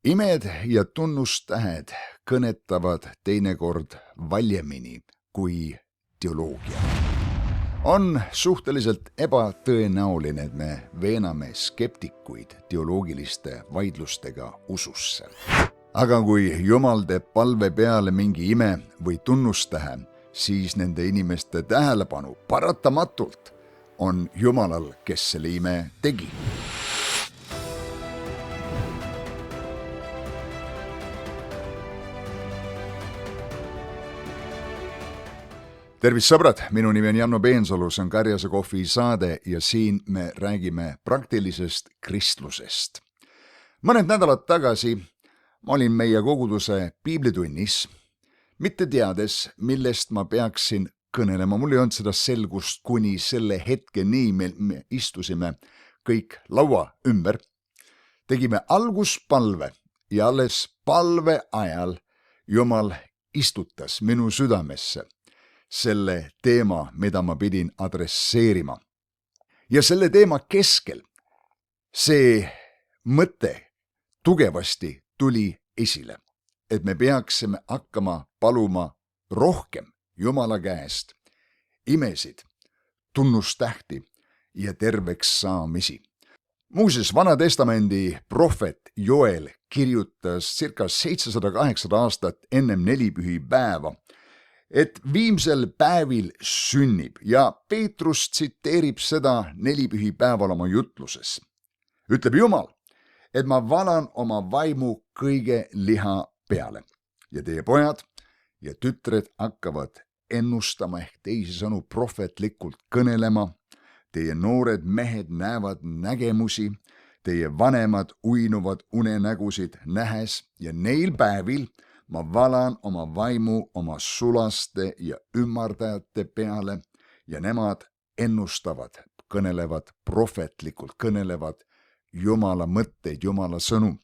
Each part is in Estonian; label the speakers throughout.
Speaker 1: Imed ja tunnustähed kõnetavad teinekord valjemini kui teoloogia. On suhteliselt ebatõenäoline, et me veename skeptikuid teoloogiliste vaidlustega ususse. Aga kui Jumal teeb palve peale mingi ime või tunnustähe, siis nende inimeste tähelepanu paratamatult on Jumalal, kes selle ime tegi. Tervist sõbrad, minu nimi on Janno Peensalu, see on Karjase kohvi saade ja siin me räägime praktilisest kristlusest. Mõned nädalad tagasi ma olin meie koguduse piiblitunnis, mitte teades, millest ma peaksin kõnelema. Mul ei olnud seda selgust kuni selle hetkeni, me istusime kõik laua ümber, tegime alguspalve ja alles palve ajal Jumal istutas minu südamesse selle teema, mida ma pidin adresseerima. Ja selle teema keskel see mõte tugevasti tuli esile, et me peaksime hakkama paluma rohkem Jumala käest imesid, tunnustähti ja terveks saamisi. Muuseas, Vana Testamendi prohvet Joel kirjutas circa 708 aastat ennem nelipühipäeva, et viimsel päevil sünnib ja Peetrus tsiteerib seda nelipühipäeval oma jutluses. Ütleb Jumal, et ma valan oma vaimu kõige liha peale ja teie pojad ja tütred hakkavad ennustama ehk teisisõnu prohvetlikult kõnelema, teie noored mehed näevad nägemusi, teie vanemad uinuvad unenägusid nähes ja neil päevil ma valan oma vaimu oma sulaste ja ümardajate peale ja nemad ennustavad, kõnelevad prohvetlikult, kõnelevad Jumala mõtteid, Jumala sõnu.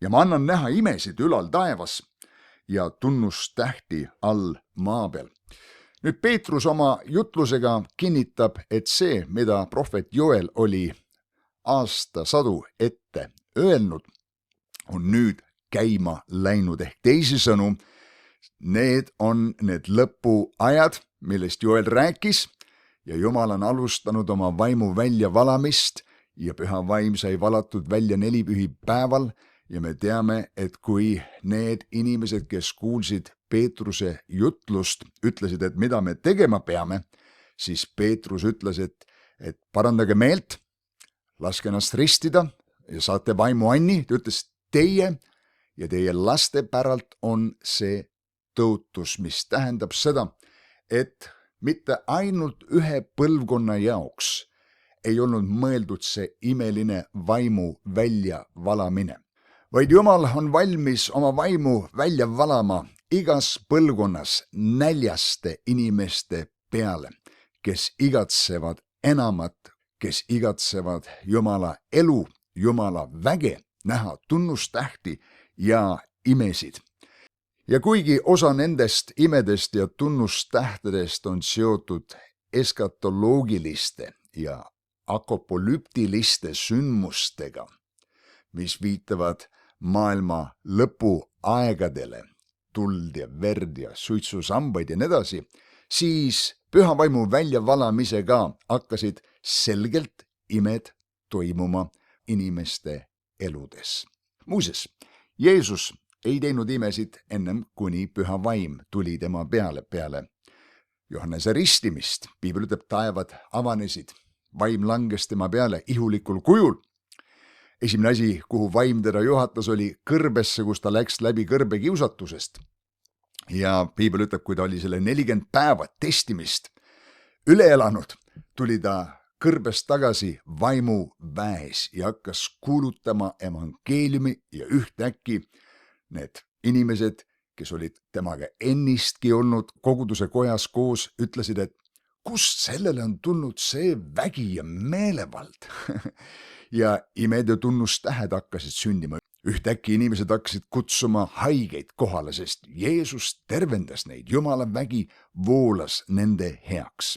Speaker 1: Ja ma annan näha imesid ülal taevas ja tunnustähti all maa peal. Nüüd Peetrus oma jutlusega kinnitab, et see, mida prohvet Joel oli aastasadu ette öelnud, on nüüd käima läinud ehk teisisõnu, need on need lõpuajad, millest Joel rääkis ja Jumal on alustanud oma vaimu väljavalamist ja püha vaim sai valatud välja nelipühipäeval ja me teame, et kui need inimesed, kes kuulsid Peetruse jutlust, ütlesid, et mida me tegema peame, siis Peetrus ütles, et parandage meelt, laske ennast ristida ja saate vaimu anni. Ta ütles, teie ja teie laste päralt on see tõotus, mis tähendab seda, et mitte ainult ühe põlvkonna jaoks ei olnud mõeldud see imeline vaimu väljavalamine, vaid Jumal on valmis oma vaimu välja valama igas põlvkonnas näljaste inimeste peale, kes igatsevad enamat, kes igatsevad Jumala elu, Jumala väge, näha tunnustähti ja imesid. Ja kuigi osa nendest imedest ja tunnustähtedest on seotud eskatoloogiliste ja apokalüptiliste sündmustega, mis viitavad maailma lõpuaegadele, tuld ja verd ja suitsusambaid ja nii edasi, siis püha vaimu väljavalamisega hakkasid selgelt imed toimuma inimeste eludes. Muuseas, Jeesus ei teinud imesid ennem, kuni püha vaim tuli tema peale Johannese ristimist. Piibel ütleb, taevad avanesid, vaim langes tema peale ihulikul kujul. Esimene asi, kuhu vaim teda juhatas, oli kõrbesse, kus ta läks läbi kõrbekiusatusest. Ja Piibel ütleb, kui ta oli selle 40 päeva testimist üle elanud, tuli ta kõrbest tagasi vaimu väes ja hakkas kuulutama evangeeliumi ja ühtäkki need inimesed, kes olid temaga ennistki olnud koguduse kojas koos, ütlesid, et kust sellele on tulnud see vägi ja meelevald? Ja imed ja tunnustähed hakkasid sündima. Ühtäkki inimesed hakkasid kutsuma haigeid kohale, sest Jeesus tervendas neid, Jumala vägi voolas nende heaks.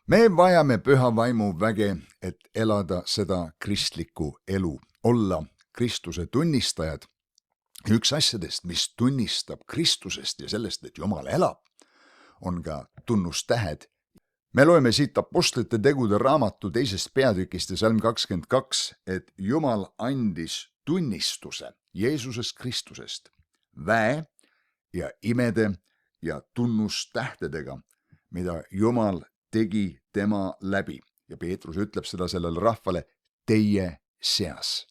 Speaker 1: Me vajame püha vaimu väge, et elada seda kristlikku elu, olla Kristuse tunnistajad Üks asjadest, mis tunnistab Kristusest ja sellest, et Jumal elab, on ka tunnustähed. Me loeme siit Apostlite tegude raamatu 2. peatükist ja salm 22, et Jumal andis tunnistuse Jeesusest Kristusest väe ja imede ja tunnustähtedega, mida Jumal tegi tema läbi. Ja Peetrus ütleb seda sellele rahvale teie seas.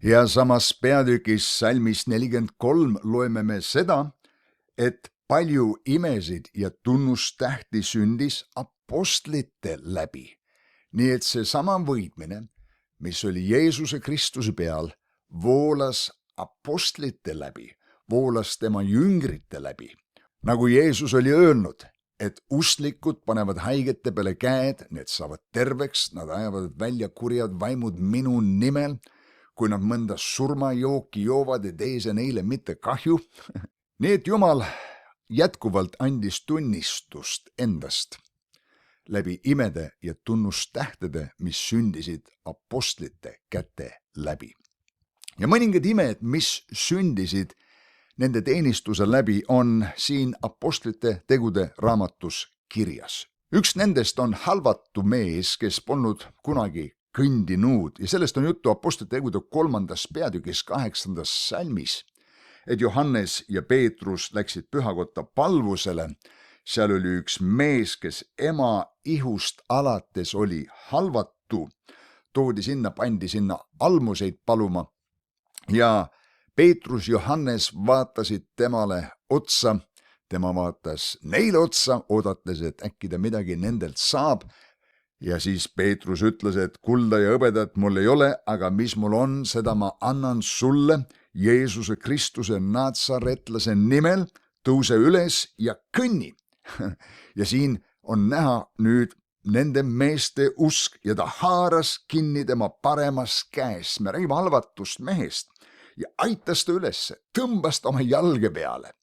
Speaker 1: Ja samas peatükis salmis 43 loeme me seda, et palju imesid ja tunnustähti sündis apostlite läbi. Nii et seesama võitmine, mis oli Jeesuse Kristuse peal, voolas apostlite läbi, voolas tema jüngrite läbi. Nagu Jeesus oli öelnud, et usklikud panevad haigete peale käed, need saavad terveks, nad ajavad välja kurjad vaimud minu nimel, kui nad mõnda surmajooki joovad, ei tee see neile mitte kahju. Nii et Jumal jätkuvalt andis tunnistust endast läbi imede ja tunnustähtede, mis sündisid apostlite käte läbi. Ja mõningad imed, mis sündisid nende teenistuse läbi, on siin Apostlite tegude raamatus kirjas. Üks nendest on halvatu mees, kes polnud kunagi kõndinud ja sellest on juttu Apostlite tegude 3. peatükis 8. salmis, et Johannes ja Peetrus läksid pühakotta palvusele. Seal oli üks mees, kes ema ihust alates oli halvatu, toodi sinna, pandi sinna almuseid paluma ja Peetrus, Johannes vaatasid temale otsa, tema vaatas neile otsa, oodates, et äkki ta midagi nendelt saab. Ja siis Peetrus ütles, et kulda ja hõbedat mul ei ole, aga mis mul on, seda ma annan sulle Jeesuse Kristuse natsaretlase nimel, tõuse üles ja kõnni. Ja siin on näha nüüd nende meeste usk ja ta haaras kinni tema paremas käes. Me räägime halvatust mehest ja aitas ta üles, tõmbas ta oma jalge peale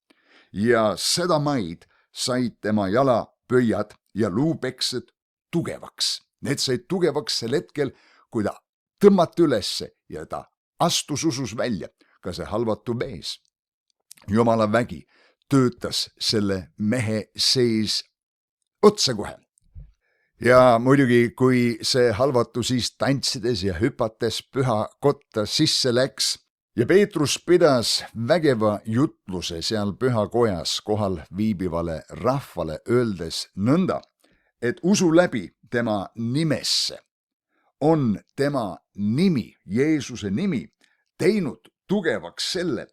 Speaker 1: ja sedamaid said tema jalapöiad ja luupeksed tugevaks. Need said tugevaks sel hetkel, kui ta tõmmati ülesse ja ta astus usus välja, ka see halvatu mees. Jumala vägi töötas selle mehe sees otsekohe. Ja muidugi, kui see halvatu siis tantsides ja hüpates pühakotta sisse läks ja Peetrus pidas vägeva jutluse seal pühakojas kohal viibivale rahvale, öeldes nõnda, et usu läbi tema nimesse on tema nimi, Jeesuse nimi, teinud tugevaks selle,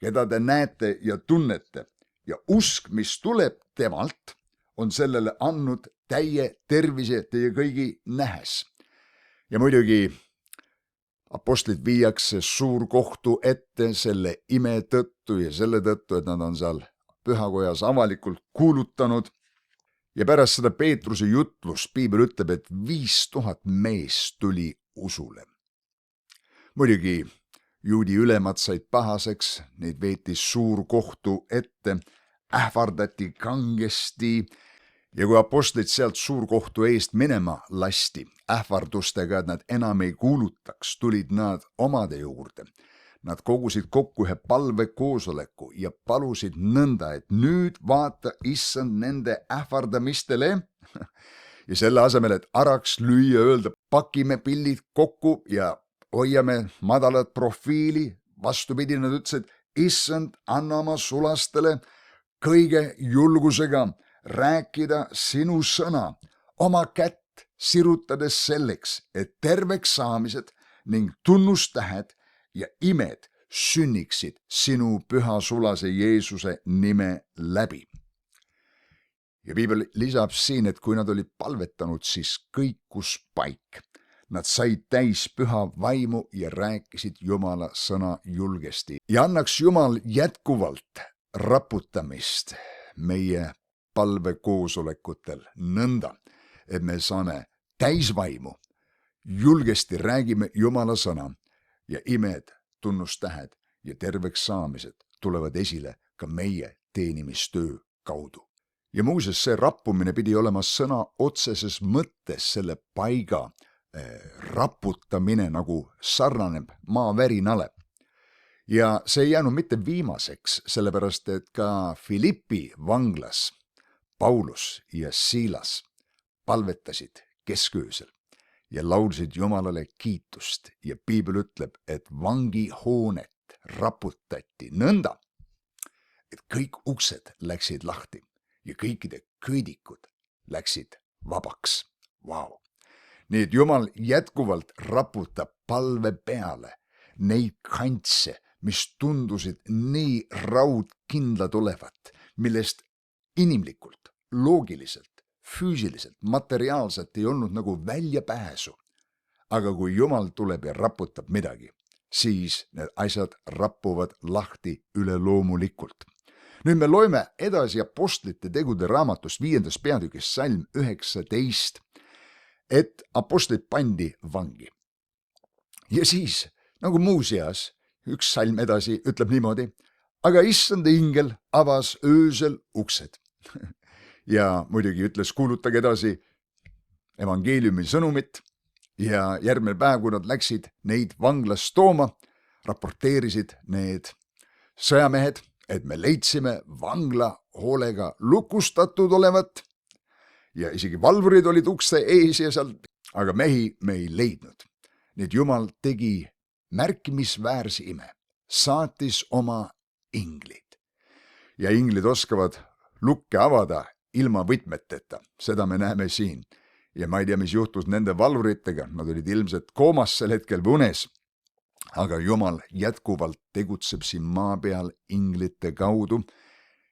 Speaker 1: keda te näete ja tunnete. Ja usk, mis tuleb temalt, on sellele andnud täie tervise teie kõigi nähes. Ja muidugi apostlid viiakse suurkohtu ette selle ime tõttu ja selle tõttu, et nad on seal pühakojas avalikult kuulutanud. Ja pärast seda Peetruse jutlust piibel ütleb, et 5000 meest tuli usule. Muidugi juudi ülemad said pahaseks, neid veeti suurkohtu ette, ähvardati kangesti ja kui apostlid sealt suurkohtu eest minema lasti ähvardustega, et nad enam ei kuulutaks, tulid nad omade juurde. Nad kogusid kokku ühe palvekoosoleku ja palusid nõnda, et nüüd vaata issand nende ähvardamistele ja selle asemel, et araks lüüa, öelda pakime pillid kokku ja hoiame madalat profiili, vastupidi, nad ütlesid, issand, anna oma sulastele kõige julgusega rääkida sinu sõna, oma kätt sirutades selleks, et terveks saamised ning tunnustähed ja imed sünniksid sinu püha sulase Jeesuse nime läbi. Ja piibel lisab siin, et kui nad olid palvetanud, siis kõikus paik. Nad said täis püha vaimu ja rääkisid Jumala sõna julgesti. Ja annaks Jumal jätkuvalt raputamist meie palvekoosolekutel nõnda, et me saame täis vaimu, julgesti räägime Jumala sõna ja imed, tunnustähed ja terveks saamised tulevad esile ka meie teenimistöö kaudu. Ja muuseas, see rappumine pidi olema sõna otseses mõttes selle paiga raputamine, nagu sarnaneb maavärinale. Ja see ei jäänud mitte viimaseks, sellepärast et ka Philippi vanglas Paulus ja Siilas palvetasid kesköösel ja laulsid Jumalale kiitust ja piibel ütleb, et vangihoonet raputati nõnda, et kõik uksed läksid lahti ja kõikide köidikud läksid vabaks. Vau! Nii et Jumal jätkuvalt raputab palve peale neid kantse, mis tundusid nii raudkindlad olevat, millest inimlikult, loogiliselt, füüsiliselt, materiaalselt ei olnud nagu väljapääsu. Aga kui Jumal tuleb ja raputab midagi, siis need asjad rappuvad lahti üleloomulikult. Nüüd me loeme edasi Apostlite tegude raamatust 5. peatükis salm 19, et apostlid pandi vangi. Ja siis, nagu muuseas, üks salm edasi ütleb niimoodi, aga issanda ingel avas öösel uksed. Ja muidugi ütles, kuulutage edasi evangeeliumi sõnumit ja järgmine päev, kui nad läksid neid vanglast tooma, raporteerisid need sõjamehed, et me leidsime vangla hoolega lukustatud olevat ja isegi valvurid olid ukse ees ja seal, aga mehi me ei leidnud. Nii et Jumal tegi märkimisväärse ime, saatis oma inglid. Ja inglid oskavad lukke avada ilma võtmeteta, seda me näeme siin. Ja ma ei tea, mis juhtus nende valvuritega, nad olid ilmselt koomas sel hetkel või unes. Aga Jumal jätkuvalt tegutseb siin maa peal inglite kaudu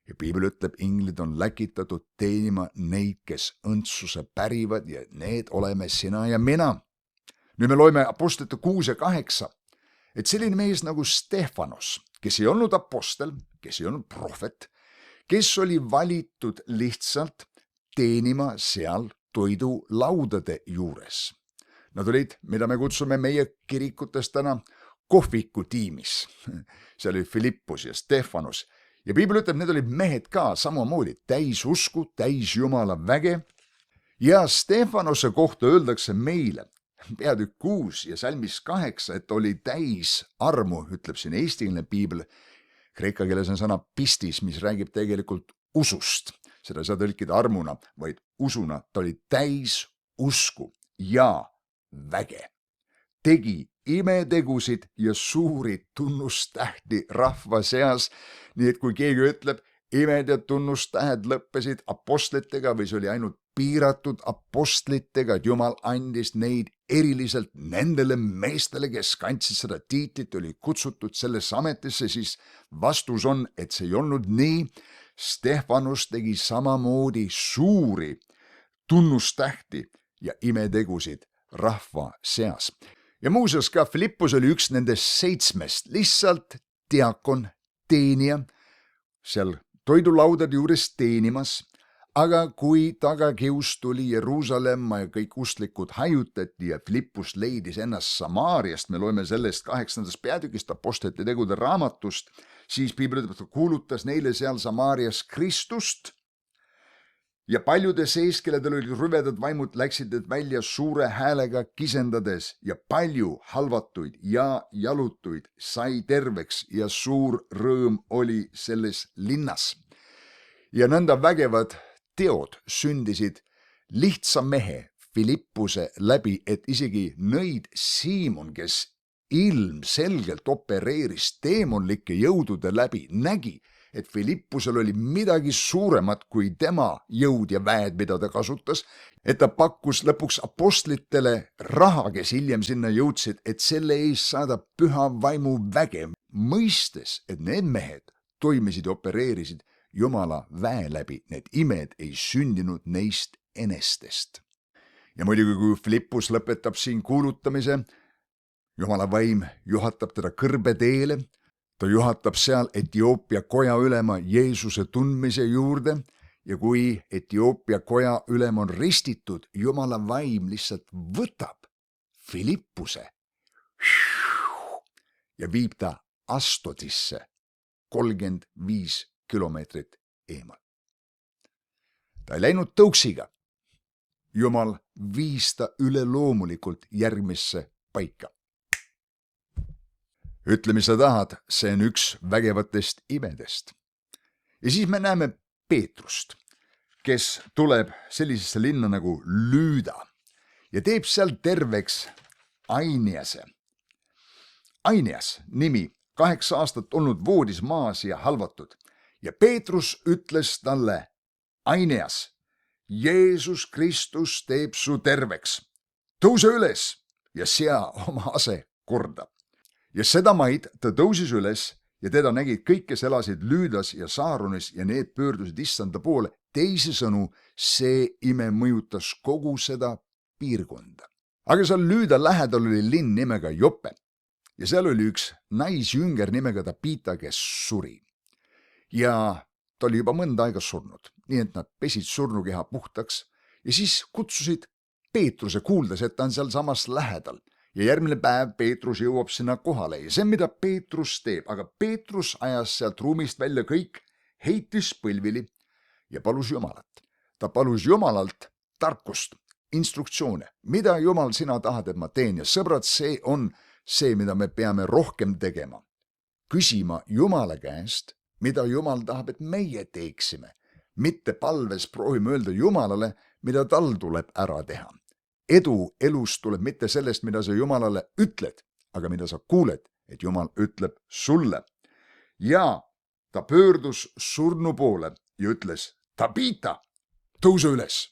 Speaker 1: ja piibel ütleb, inglid on läkitatud teenima neid, kes õndsuse pärivad ja need oleme sina ja mina. Nüüd me loeme Apostlite 6 ja 8, et selline mees nagu Stefanos, kes ei olnud apostel, kes ei olnud prohvet, kes oli valitud lihtsalt teenima seal toidulaudade juures. Nad olid, mida me kutsume meie kirikutes täna, kohvikutiimis. See oli Philippus ja Stefanos. Ja piibel ütleb, need olid mehed ka samamoodi, täis usku, täis Jumala väge. Ja Stefanose kohta öeldakse meile, peatükk 6 ja salmis 8, et oli täis armu, ütleb siin eestiline piibel. Kreeka keeles on sõna pistis, mis räägib tegelikult usust. Seda ei saa tõlkida armuna, vaid usuna. Ta oli täis usku ja väge. Tegi imetegusid ja suuri tunnustähti rahva seas, nii et kui keegi ütleb, imed ja tunnustähed lõppesid apostlitega või see oli ainult piiratud apostlitega, et Jumal andis neid eriliselt nendele meestele, kes kandsid seda tiitlit, oli kutsutud sellesse ametisse, siis vastus on, et see ei olnud nii. Stefanus tegi samamoodi suuri tunnustähti ja imetegusid rahva seas. Ja muuseas ka Philippus oli üks nendest 7, lihtsalt diakon, teenija, seal toidulaudade juures teenimas, aga kui tagakius tuli Jeruusalemma ja kõik usklikud hajutati ja Philippus leidis ennast Samaariast, me loeme sellest 8. peatükist Apostlite tegude raamatust, siis piibel ütleb, et kuulutas neile seal Samaarias Kristust ja paljude sees, kelledel olid rüvedad vaimud, läksid need välja suure häälega kisendades ja palju halvatuid ja jalutuid sai terveks ja suur rõõm oli selles linnas. Ja nõnda vägevad teod sündisid lihtsa mehe Philippuse läbi, et isegi nõid Siimon, kes ilmselgelt opereeris teemonlike jõudude läbi, nägi, et Philippusel oli midagi suuremat kui tema jõud ja väed, mida ta kasutas, et ta pakkus lõpuks apostlitele raha, kes hiljem sinna jõudsid, et selle eest saada püha vaimu väge, mõistes, et need mehed toimisid ja opereerisid Jumala väe läbi, need imed ei sündinud neist enestest. Ja muidugi, kui Philippus lõpetab siin kuulutamise, Jumala vaim juhatab teda kõrbeteele, ta juhatab seal Etioopia koja ülema Jeesuse tundmise juurde ja kui Etioopia koja ülem on ristitud, Jumala vaim lihtsalt võtab Philippuse ja viib ta Astodisse 35 kilomeetrit eemal. Ta ei läinud tõuksiga. Jumal viis ta üleloomulikult järgmisse paika. ütle, mis sa tahad, see on üks vägevatest imedest. Ja siis me näeme Peetrust, kes tuleb sellisesse linna nagu Lüüda ja teeb seal terveks Ainiase. Ainias nimi, 8 aastat olnud voodis maas ja halvatud ja Peetrus ütles talle, Ainias, Jeesus Kristus teeb su terveks. Tõuse üles ja sea oma ase korda. Ja sedamaid ta tõusis üles ja teda nägid kõik, kes elasid Lüüdas ja Saaronis ja need pöördusid issanda poole. Teisisõnu, see ime mõjutas kogu seda piirkonda. Aga seal Lüüda lähedal oli linn nimega Jope ja seal oli üks naisjünger nimega Tabita, kes suri. Ja ta oli juba mõnda aega surnud, nii et nad pesid surnukeha puhtaks ja siis kutsusid Peetruse, kuuldes, et ta on sealsamas lähedal. Ja järgmine päev Peetrus jõuab sinna kohale ja see, mida Peetrus teeb, aga Peetrus ajas sealt ruumist välja kõik, heitis põlvili ja palus Jumalat. Ta palus Jumalalt tarkust, instruktsioone, mida Jumal sina tahad, et ma teen ja sõbrad, see on see, mida me peame rohkem tegema. Küsima Jumala käest, mida Jumal tahab, et meie teeksime, mitte palves proovime öelda Jumalale, mida tal tuleb ära teha. Edu elus tuleb mitte sellest, mida sa Jumalale ütled, aga mida sa kuuled, et Jumal ütleb sulle. Ja ta pöördus surnu poole ja ütles, Tabita, tõuse üles.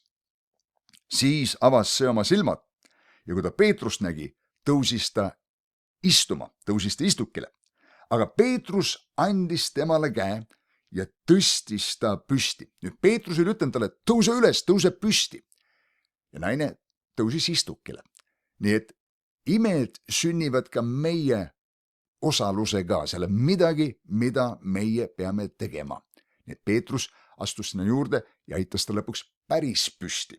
Speaker 1: Siis avas see oma silmad ja kui ta Peetrust nägi, tõusis ta istukile. Aga Peetrus andis temale käe ja tõstis ta püsti. Nüüd Peetrus oli ütelnud talle, tõuse üles, tõuse püsti. Ja naine tõusis istukile. Nii et imed sünnivad ka meie osalusega, selle midagi, mida meie peame tegema. Nii et Peetrus astus sinna juurde ja aitas ta lõpuks päris püsti.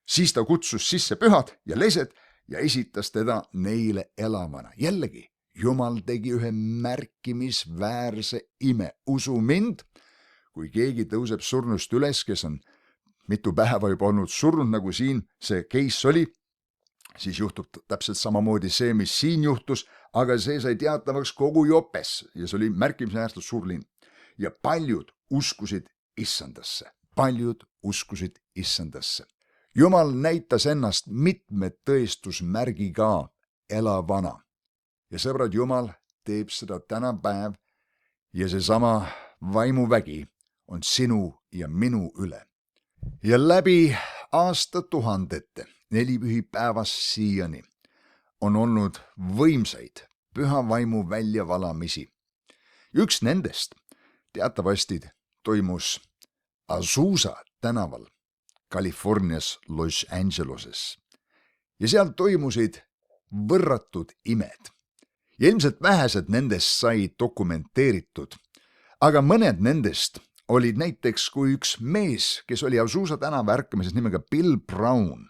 Speaker 1: Siis ta kutsus sisse pühad ja lesed ja esitas teda neile elavana. Jällegi, Jumal tegi ühe märkimisväärse ime. Usu mind, kui keegi tõuseb surnust üles, kes on mitu päeva juba olnud surnud, nagu siin see case oli, siis juhtub täpselt samamoodi see, mis siin juhtus, aga see sai teatavaks kogu Jopes ja see oli märkimisväärselt suur linn. Ja paljud uskusid issandasse. Jumal näitas ennast mitme tõestusmärgiga elavana. Ja sõbrad, Jumal teeb seda tänapäev ja seesama vaimuvägi on sinu ja minu üle. Ja läbi aastatuhandete, 4 pühipäevast siiani, on olnud võimsaid püha vaimu väljavalamisi. Üks nendest teatavasti toimus Azusa tänaval Californias Los Angeloses. Ja seal toimusid võrratud imed. Ja ilmselt vähesed nendest sai dokumenteeritud, aga mõned nendest olid näiteks kui üks mees, kes oli Azusa tänava ärkamises nimega Bill Brown.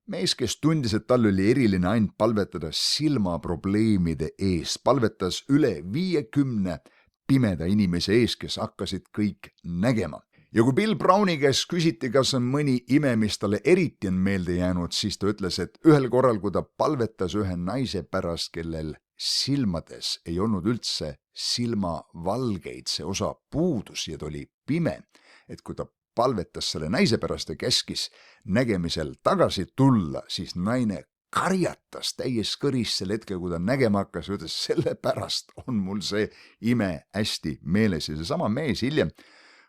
Speaker 1: Mees, kes tundis, et tal oli eriline ainult palvetada silmaprobleemide eest, palvetas üle 50 pimeda inimese ees, kes hakkasid kõik nägema. Ja kui Bill Browni käest küsiti, kas on mõni ime, mis talle eriti on meelde jäänud, siis ta ütles, et ühel korral, kui ta palvetas ühe naise pärast, kellel silmades ei olnud üldse silmavalgeid, see osa puudus ja ta oli pime, et kui ta palvetas selle naise pärast ja käskis nägemisel tagasi tulla, siis naine karjatas täies kõris sel hetkel, kui ta nägema hakkas ja ütles, sellepärast on mul see ime hästi meeles. Ja seesama mees hiljem,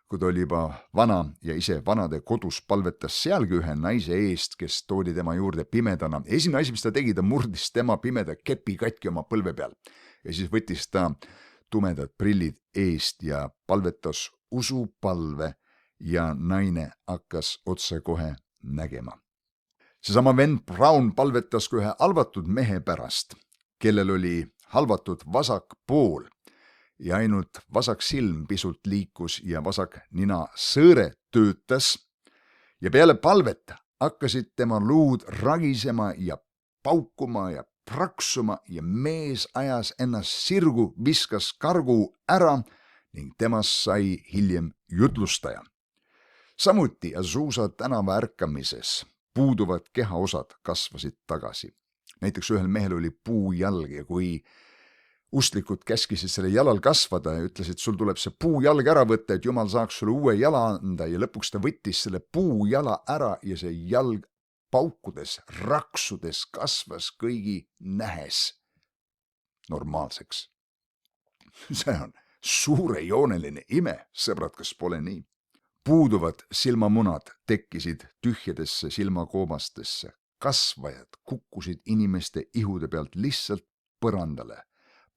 Speaker 1: kui ta oli juba vana ja ise vanade kodus palvetas sealgi ühe naise eest, kes toodi tema juurde pimedana. Esimene asi, mis ta tegi, ta murdis tema pimeda kepi katki oma põlve peal ja siis võttis ta tumedad prillid eest ja palvetas usupalve ja naine hakkas otsekohe nägema. Seesama vend Brown palvetas ka ühe halvatud mehe pärast, kellel oli halvatud vasak pool ja ainult vasak silm pisut liikus ja vasak nina sõõre töötas ja peale palvet hakkasid tema luud ragisema ja paukuma ja praksuma ja mees ajas ennast sirgu, viskas kargu ära ning temast sai hiljem jutlustaja. Samuti Azusa tänava ärkamises puuduvad kehaosad kasvasid tagasi. Näiteks ühel mehel oli puujalg ja kui Ustlikud käskisid selle jalal kasvada ja ütlesid, sul tuleb see puujalg ära võtta, et Jumal saaks sulle uue jala anda ja lõpuks ta võttis selle puujala ära ja see jalg paukudes, raksudes kasvas kõigi nähes normaalseks. See on suurejooneline ime, sõbrad, kas pole nii? Puuduvad silmamunad tekkisid tühjadesse silmakoobastesse, kasvajad kukkusid inimeste ihude pealt lihtsalt põrandale.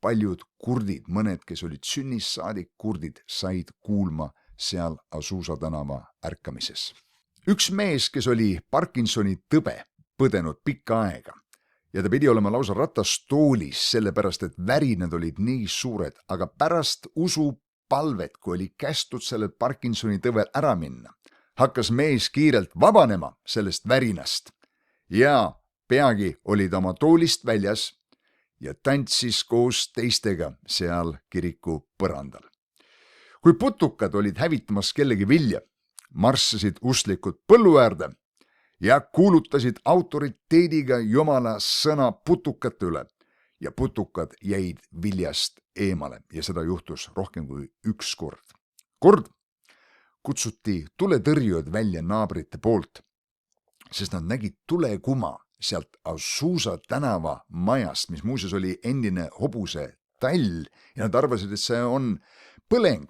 Speaker 1: Paljud kurdid, mõned, kes olid sünnist saadik kurdid, said kuulma seal Azusa tänava ärkamises. Üks mees, kes oli Parkinsoni tõbe põdenud pikka aega ja ta pidi olema lausa ratastoolis, sellepärast et värinad olid nii suured, aga pärast usupalvet, kui oli kästud sellel Parkinsoni tõvel ära minna, hakkas mees kiirelt vabanema sellest värinast ja peagi oli ta oma toolist väljas ja tantsis koos teistega seal kiriku põrandal. Kui putukad olid hävitamas kellegi vilja, marssasid ustlikud põllu äärde ja kuulutasid autoriteediga Jumala sõna putukate üle ja putukad jäid viljast eemale ja seda juhtus rohkem kui üks kord. Kord kutsuti tuletõrjujad välja naabrite poolt, sest nad nägid tulekuma sealt Azusa tänava majast, mis muuseas oli endine hobuse tall ja nad arvasid, et see on põleng.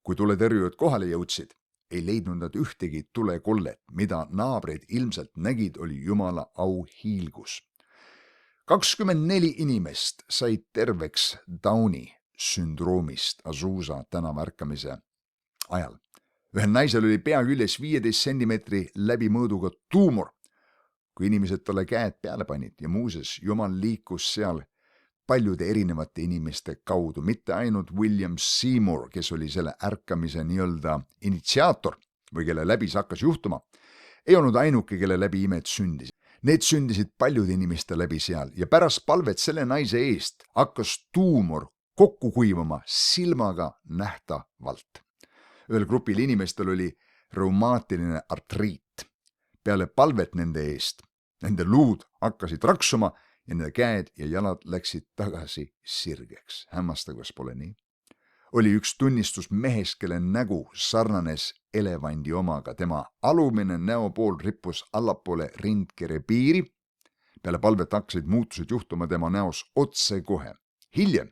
Speaker 1: Kui tuletõrjujad kohale jõudsid, ei leidnud nad ühtegi tulekollet, mida naabrid ilmselt nägid, oli Jumala auhiilgus. 24 inimest said terveks Downi sündroomist Azusa tänava ärkamise ajal. Ühel naisel oli pea küljes 15 sentimeetri läbimõõduga tuumor, kui inimesed talle käed peale panid ja muuseas Jumal liikus seal paljude erinevate inimeste kaudu, mitte ainult William Seymour, kes oli selle ärkamise nii-öelda initsiaator või kelle läbi see hakkas juhtuma, ei olnud ainuke, kelle läbi imed sündisid. Need sündisid paljude inimeste läbi seal ja pärast palvet selle naise eest hakkas tuumor kokku kuivama silmaga nähtavalt. Ühel grupil inimestel oli reumaatiline artriit. Peale palvet nende eest, nende luud hakkasid raksuma ja nende käed ja jalad läksid tagasi sirgeks. Hämmastav, kas pole nii? Oli üks tunnistus mehest, kelle nägu sarnanes elevandi omaga. Tema alumine näopool rippus allapoole rindkere piiri. Peale palvet hakkasid muutused juhtuma tema näos otse kohe. Hiljem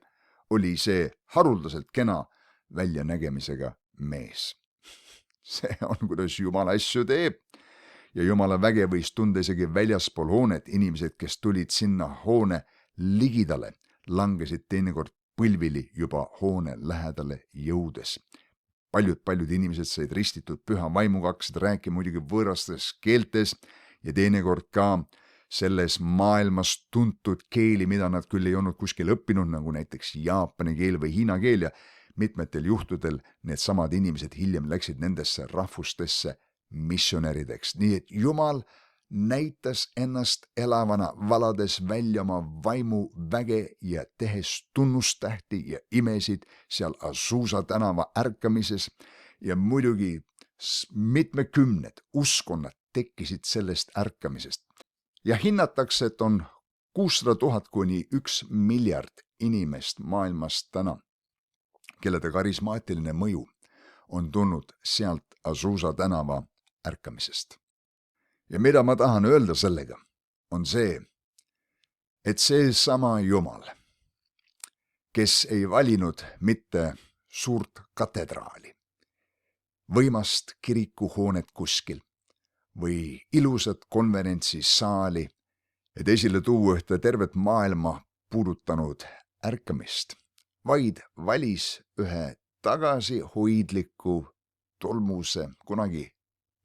Speaker 1: oli see haruldaselt kena väljanägemisega mees. See on, kuidas Jumala asju teeb. Ja Jumala väge võis tunda isegi väljaspool hoonet. Inimesed, kes tulid sinna hoone ligidale, langesid teinekord põlvili juba hoone lähedale jõudes. Paljud inimesed said ristitud püha vaimuga, hakkasid rääkima muidugi võõrastes keeltes ja teinekord ka selles maailmas tuntud keeli, mida nad küll ei olnud kuskil õppinud, nagu näiteks jaapani keel või hiina keel ja mitmetel juhtudel need samad inimesed hiljem läksid nendesse rahvustesse missionärideks. Nii et Jumal näitas ennast elavana, valades välja oma vaimu väge ja tehes tunnustähti ja imesid seal Azusa tänava ärkamises ja muidugi mitmekümned uskonnad tekkisid sellest ärkamisest. Ja hinnatakse, et on 600 000 kuni 1 miljard inimest maailmas täna, kellede karismaatiline mõju on tulnud sealt Azusa tänava ärkamisest. Ja mida ma tahan öelda sellega, on see, et see sama Jumal, kes ei valinud mitte suurt katedraali, võimast kirikuhoonet kuskil või ilusat konverentsisaali, et esile tuua ühte tervet maailma puudutanud ärkamist, vaid valis ühe tagasihoidliku tolmuse, kunagi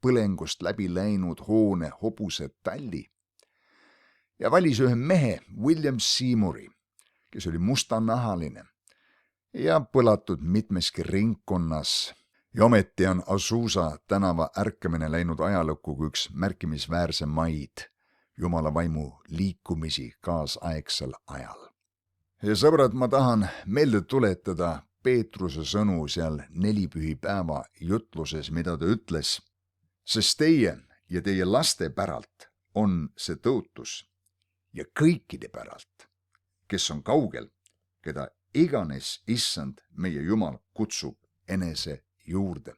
Speaker 1: põlengust läbi läinud hoone hobuse talli ja valis ühe mehe, William Seymouri, kes oli mustanahaline ja põlatud mitmeski ringkonnas. Ja ometi on Azusa tänava ärkamine läinud ajalukku kui üks märkimisväärsemaid Jumala vaimu liikumisi kaasaegsel ajal. Ja sõbrad, ma tahan meelde tuletada Peetruse sõnu seal nelipühipäeva jutluses, mida ta ütles, sest teie ja teie laste päralt on see tõotus ja kõikide päralt, kes on kaugel, keda iganes issand meie Jumal kutsub enese juurde.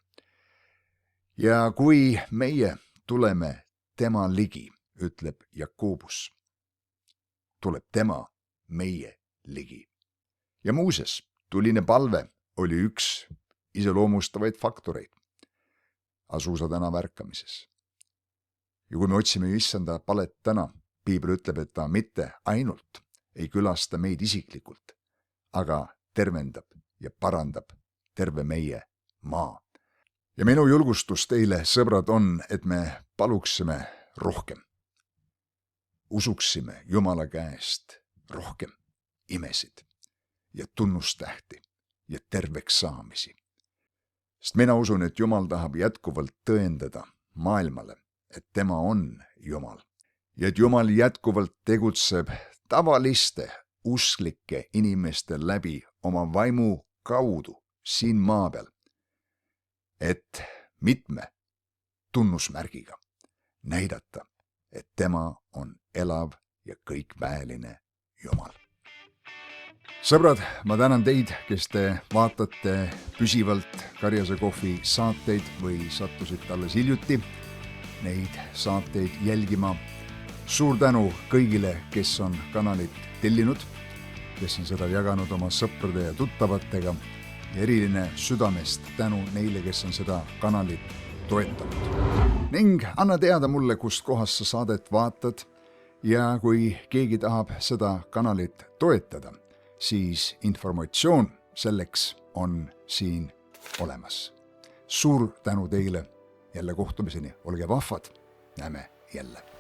Speaker 1: Ja kui meie tuleme tema ligi, ütleb Jakobus, tuleb tema meie ligi. Ja muuseas, tuline palve oli üks iseloomustavaid faktoreid Asusa tänava ärkamises. Ja kui me otsime issanda palet täna, piibel ütleb, et ta mitte ainult ei külasta meid isiklikult, aga tervendab ja parandab terve meie maa. Ja minu julgustus teile, sõbrad, on, et me paluksime rohkem. Usuksime Jumala käest rohkem imesid ja tunnustähti ja terveks saamisi. Sest mina usun, et Jumal tahab jätkuvalt tõendada maailmale, et tema on Jumal. Ja et Jumal jätkuvalt tegutseb tavaliste usklike inimeste läbi oma vaimu kaudu siin maa peal, et mitme tunnusmärgiga näidata, et tema on elav ja kõikväeline Jumal. Sõbrad, ma tänan teid, kes te vaatate püsivalt Karjase Kohvi saateid või sattusite alles hiljuti neid saateid jälgima. Suur tänu kõigile, kes on kanalit tellinud, kes on seda jaganud oma sõprade ja tuttavatega ja eriline südamest tänu neile, kes on seda kanalit toetanud. Ning anna teada mulle, kust kohast sa saadet vaatad ja kui keegi tahab seda kanalit toetada, siis informatsioon selleks on siin olemas. Suur tänu teile, jälle kohtumiseni, olge vahvad, näeme jälle.